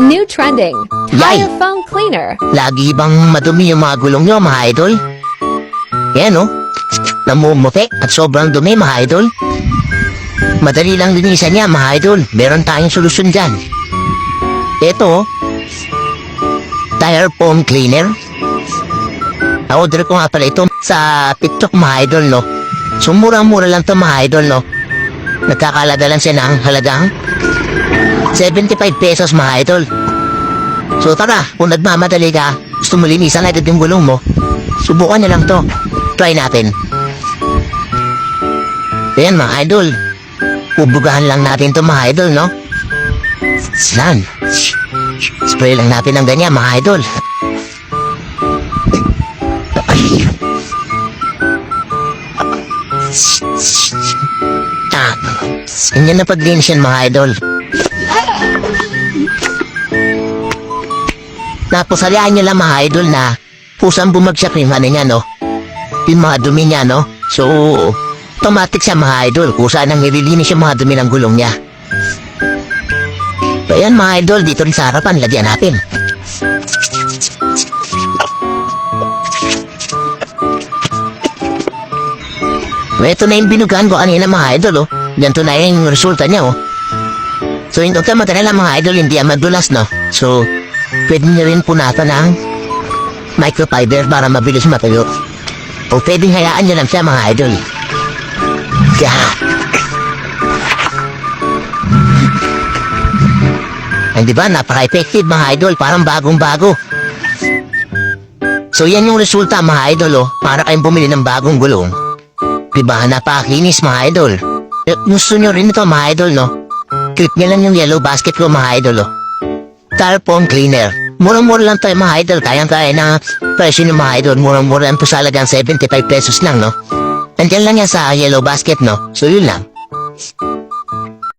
New trending. Yay! Tire foam cleaner. Lagi bang madumi yung mga gulong nyo, mga idol? Yan, oh. Namumuti at sobrang dumi, mga idol. Madali lang linisan niya, mga idol. Meron tayong solusyon dyan. Ito, oh. Tire foam cleaner. Na-order ko nga pala ito sa TikTok, mga idol, no? So, murang-mura lang to, mga idol, no? Nagkakalaga lang siya ng halagang 75 pesos, mga idol. So tara, kung nagmamadali ka, gusto mo linisan agad yung gulong mo, subukan na lang to. Try natin. Ayan, mga idol. Ubugahan lang natin to, mga idol, no? Yan. Spray lang natin ng ganyan, mga idol. Ganyan na paglinis yan, mga idol. Napusalaan nyo lang, mga idol, na pusang bumagsak yung ano niya, no? Yung mga dumi niya, no? So, automatic siya, mga idol, kung saan ang nililinis yung mga dumi ng gulong niya. So, ayan, mga idol, dito rin sa harapan, lagyan natin. Ito na yung binugahan ko kanina, mga idol, oh. Ganito na yung resulta niya, oh. So, hindi ka matalala, mga idol, hindi yan madulas, no? So, pwede nyo rin punatan ng microfiber para mabilis matuyo. O pwedeng hayaan nyo lang siya, mga idol. Kaya, ay, diba, napaka-effective, mga idol, parang bagong-bago. So, yan yung resulta, mga idol, oh, para kayong bumili ng bagong gulong. Diba, napakakinis, mga idol. Gusto nyo rin ito, mga idol, no? Click nyo lang yung yellow basket ko, mga idol, oh. Tire foam cleaner. Murang-mura lang tayo, mga idol. Kayang-kaya na presyo ng mga idol. Murang-mura lang po sa halagang 75 pesos lang, no? Nandiyan lang yan sa yellow basket, no? So, yun lang.